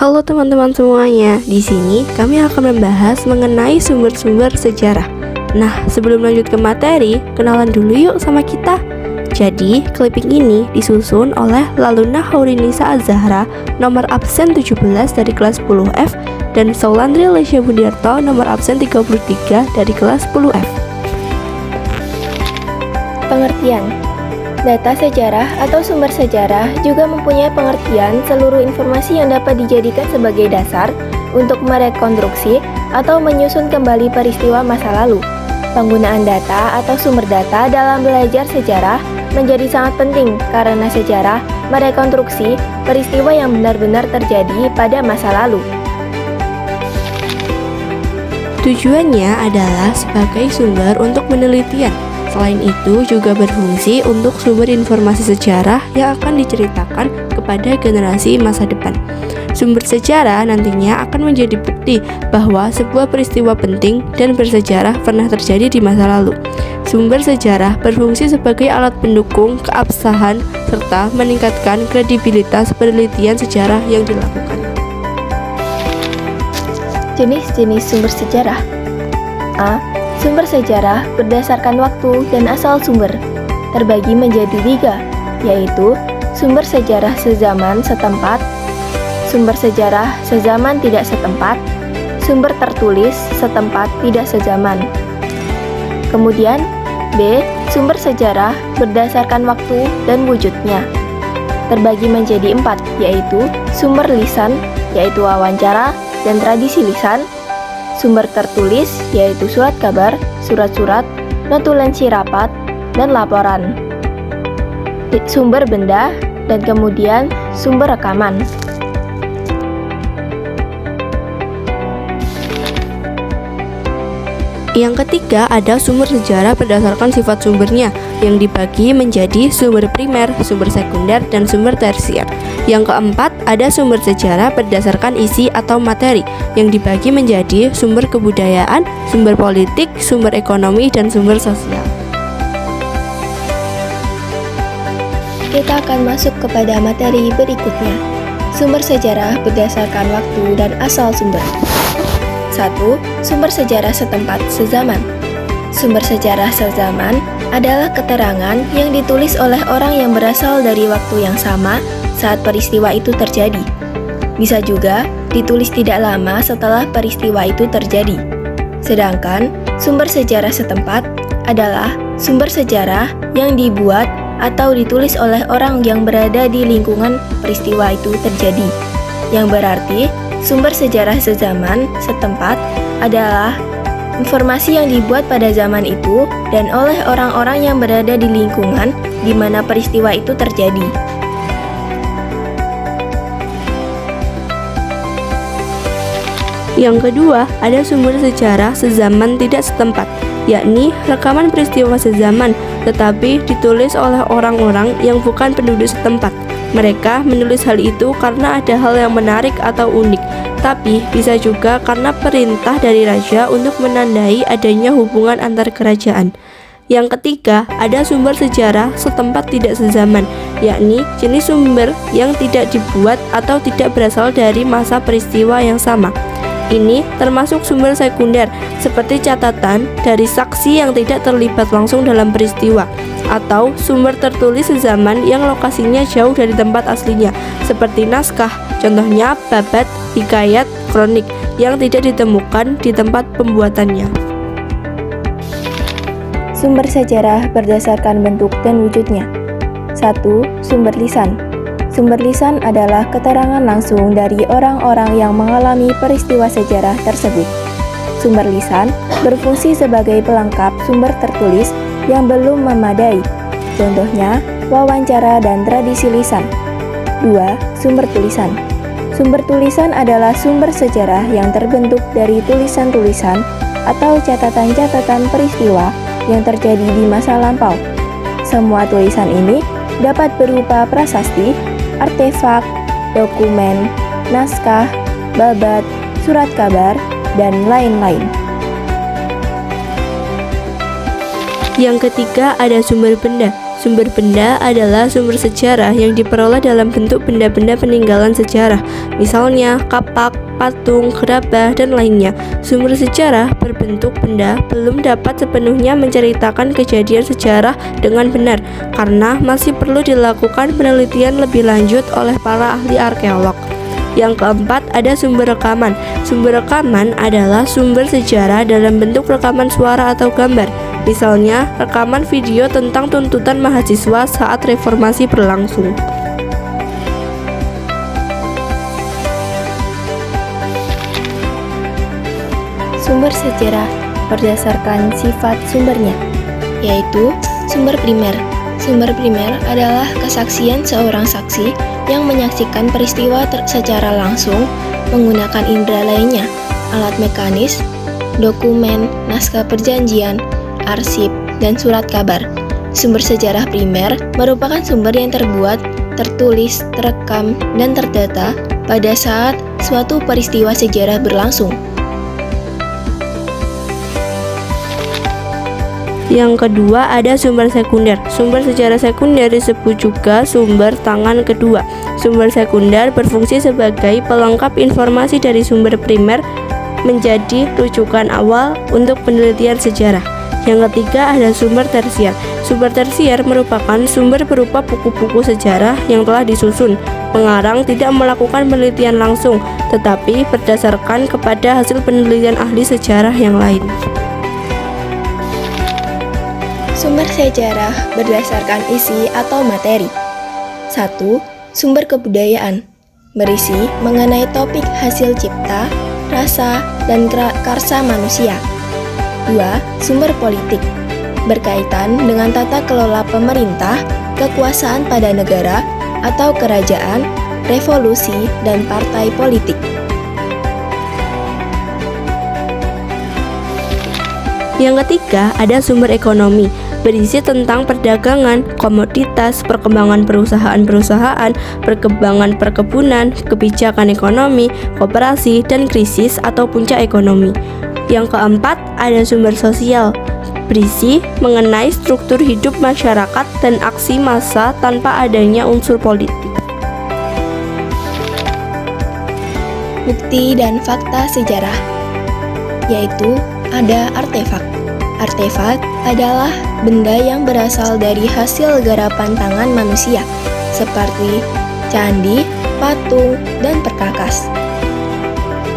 Halo teman-teman semuanya, di sini kami akan membahas mengenai sumber-sumber sejarah. Nah, sebelum lanjut ke materi, kenalan dulu yuk sama kita. Jadi, clipping ini disusun oleh Laluna Haurinisa Az-Zahra nomor absen 17 dari kelas 10F dan Saulandri Lesya Budiarto nomor absen 33 dari kelas 10F. Pengertian. Data sejarah atau sumber sejarah juga mempunyai pengertian seluruh informasi yang dapat dijadikan sebagai dasar untuk merekonstruksi atau menyusun kembali peristiwa masa lalu. Penggunaan data atau sumber data dalam belajar sejarah menjadi sangat penting karena sejarah merekonstruksi peristiwa yang benar-benar terjadi pada masa lalu. Tujuannya adalah sebagai sumber untuk penelitian. Selain itu juga berfungsi untuk sumber informasi sejarah yang akan diceritakan kepada generasi masa depan. Sumber sejarah nantinya akan menjadi bukti bahwa sebuah peristiwa penting dan bersejarah pernah terjadi di masa lalu. Sumber sejarah berfungsi sebagai alat pendukung keabsahan serta meningkatkan kredibilitas penelitian sejarah yang dilakukan. Jenis-jenis sumber sejarah. A. Sumber sejarah berdasarkan waktu dan asal sumber terbagi menjadi 3, yaitu sumber sejarah sezaman setempat, sumber sejarah sezaman tidak setempat, sumber tertulis setempat tidak sezaman. Kemudian B. Sumber sejarah berdasarkan waktu dan wujudnya terbagi menjadi 4, yaitu sumber lisan, yaitu wawancara dan tradisi lisan, sumber tertulis, yaitu surat kabar, surat-surat, notulensi rapat, dan laporan, sumber benda, dan kemudian sumber rekaman. Yang ketiga ada sumber sejarah berdasarkan sifat sumbernya yang dibagi menjadi sumber primer, sumber sekunder, dan sumber tersier. Yang keempat ada sumber sejarah berdasarkan isi atau materi yang dibagi menjadi sumber kebudayaan, sumber politik, sumber ekonomi, dan sumber sosial. Kita akan masuk kepada materi berikutnya. Sumber sejarah berdasarkan waktu dan asal sumber. 1. Sumber sejarah setempat sezaman. Sumber sejarah sezaman adalah keterangan yang ditulis oleh orang yang berasal dari waktu yang sama saat peristiwa itu terjadi. Bisa juga ditulis tidak lama setelah peristiwa itu terjadi. Sedangkan sumber sejarah setempat adalah sumber sejarah yang dibuat atau ditulis oleh orang yang berada di lingkungan peristiwa itu terjadi. Yang berarti sumber sejarah sezaman setempat adalah informasi yang dibuat pada zaman itu dan oleh orang-orang yang berada di lingkungan di mana peristiwa itu terjadi. Yang kedua, ada sumber sejarah sezaman tidak setempat, yakni rekaman peristiwa sezaman, tetapi ditulis oleh orang-orang yang bukan penduduk setempat. Mereka menulis hal itu karena ada hal yang menarik atau unik, tapi bisa juga karena perintah dari raja untuk menandai adanya hubungan antar kerajaan. Yang ketiga, ada sumber sejarah setempat tidak sezaman, yakni jenis sumber yang tidak dibuat atau tidak berasal dari masa peristiwa yang sama. Ini termasuk sumber sekunder, seperti catatan dari saksi yang tidak terlibat langsung dalam peristiwa, atau sumber tertulis sezaman yang lokasinya jauh dari tempat aslinya, seperti naskah, contohnya babat, hikayat, kronik, yang tidak ditemukan di tempat pembuatannya. Sumber sejarah berdasarkan bentuk dan wujudnya. 1. Sumber lisan. Sumber lisan adalah keterangan langsung dari orang-orang yang mengalami peristiwa sejarah tersebut. Sumber lisan berfungsi sebagai pelengkap sumber tertulis yang belum memadai. Contohnya, wawancara dan tradisi lisan. 2. Sumber tulisan. Sumber tulisan adalah sumber sejarah yang terbentuk dari tulisan-tulisan atau catatan-catatan peristiwa yang terjadi di masa lampau. Semua tulisan ini dapat berupa prasasti, artefak, dokumen, naskah, babat, surat kabar, dan lain-lain. Yang ketiga ada sumber benda. Sumber benda adalah sumber sejarah yang diperoleh dalam bentuk benda-benda peninggalan sejarah, misalnya kapak, patung, gerabah, dan lainnya. Sumber sejarah berbentuk benda belum dapat sepenuhnya menceritakan kejadian sejarah dengan benar, karena masih perlu dilakukan penelitian lebih lanjut oleh para ahli arkeolog. Yang keempat, ada sumber rekaman. Sumber rekaman adalah sumber sejarah dalam bentuk rekaman suara atau gambar. Misalnya, rekaman video tentang tuntutan mahasiswa saat reformasi berlangsung. Sumber sejarah berdasarkan sifat sumbernya, yaitu sumber primer. Sumber primer adalah kesaksian seorang saksi yang menyaksikan peristiwa secara langsung menggunakan indera lainnya, alat mekanis, dokumen, naskah perjanjian, arsip, dan surat kabar. Sumber sejarah primer merupakan sumber yang terbuat, tertulis, terekam, dan terdata pada saat suatu peristiwa sejarah berlangsung. Yang kedua, ada sumber sekunder. Sumber sejarah sekunder disebut juga sumber tangan kedua. Sumber sekunder berfungsi sebagai pelengkap informasi dari sumber primer menjadi rujukan awal untuk penelitian sejarah. Yang ketiga, ada sumber tersier. Sumber tersier merupakan sumber berupa buku-buku sejarah yang telah disusun. Pengarang tidak melakukan penelitian langsung, tetapi berdasarkan kepada hasil penelitian ahli sejarah yang lain. Sumber sejarah berdasarkan isi atau materi. 1. Sumber kebudayaan berisi mengenai topik hasil cipta, rasa, dan karsa manusia. 2. Sumber politik berkaitan dengan tata kelola pemerintah, kekuasaan pada negara atau kerajaan, revolusi, dan partai politik. Yang ketiga, ada sumber ekonomi berisi tentang perdagangan, komoditas, perkembangan perusahaan-perusahaan, perkembangan perkebunan, kebijakan ekonomi, koperasi, dan krisis atau puncak ekonomi. Yang keempat, ada sumber sosial berisi mengenai struktur hidup masyarakat dan aksi massa tanpa adanya unsur politik. Bukti dan fakta sejarah, yaitu ada artefak. Artefak adalah benda yang berasal dari hasil garapan tangan manusia, seperti candi, patung, dan perkakas.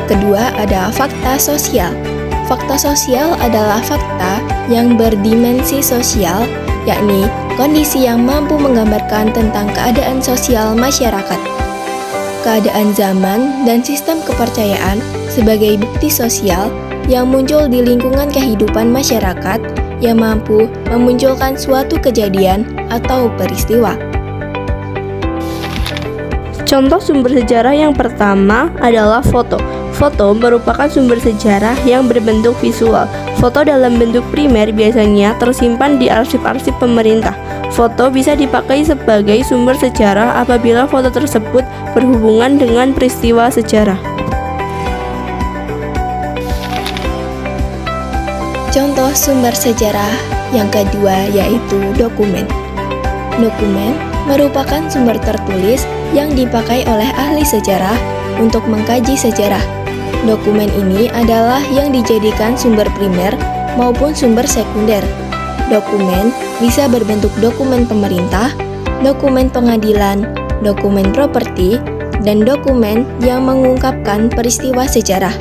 Kedua, ada fakta sosial. Fakta sosial adalah fakta yang berdimensi sosial, yakni kondisi yang mampu menggambarkan tentang keadaan sosial masyarakat, keadaan zaman, dan sistem kepercayaan sebagai bukti sosial yang muncul di lingkungan kehidupan masyarakat yang mampu memunculkan suatu kejadian atau peristiwa. Contoh sumber sejarah yang pertama adalah foto. Foto merupakan sumber sejarah yang berbentuk visual. Foto dalam bentuk primer biasanya tersimpan di arsip-arsip pemerintah. Foto bisa dipakai sebagai sumber sejarah apabila foto tersebut berhubungan dengan peristiwa sejarah. Contoh sumber sejarah yang kedua yaitu dokumen. Dokumen merupakan sumber tertulis yang dipakai oleh ahli sejarah untuk mengkaji sejarah. Dokumen ini adalah yang dijadikan sumber primer maupun sumber sekunder. Dokumen bisa berbentuk dokumen pemerintah, dokumen pengadilan, dokumen properti, dan dokumen yang mengungkapkan peristiwa sejarah.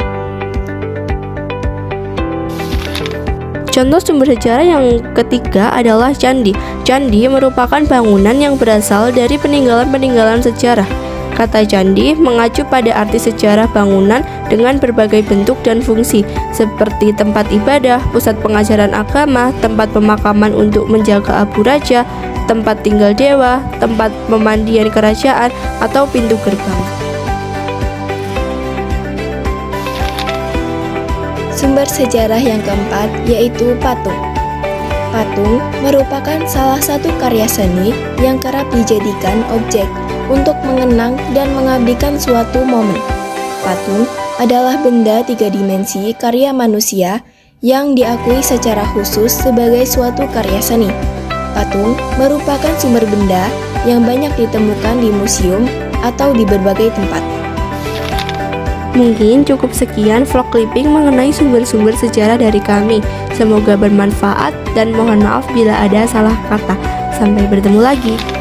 Contoh sumber sejarah yang ketiga adalah candi. Candi merupakan bangunan yang berasal dari peninggalan-peninggalan sejarah. Kata candi mengacu pada arti sejarah bangunan dengan berbagai bentuk dan fungsi, seperti tempat ibadah, pusat pengajaran agama, tempat pemakaman untuk menjaga abu raja, tempat tinggal dewa, tempat pemandian kerajaan, atau pintu gerbang. Sumber sejarah yang keempat yaitu patung. Patung merupakan salah satu karya seni yang kerap dijadikan objek untuk mengenang dan mengabdikan suatu momen. Patung adalah benda tiga dimensi karya manusia yang diakui secara khusus sebagai suatu karya seni. Patung merupakan sumber benda yang banyak ditemukan di museum atau di berbagai tempat. Mungkin cukup sekian vlog clipping mengenai sumber-sumber sejarah dari kami. Semoga bermanfaat dan mohon maaf bila ada salah kata. Sampai bertemu lagi.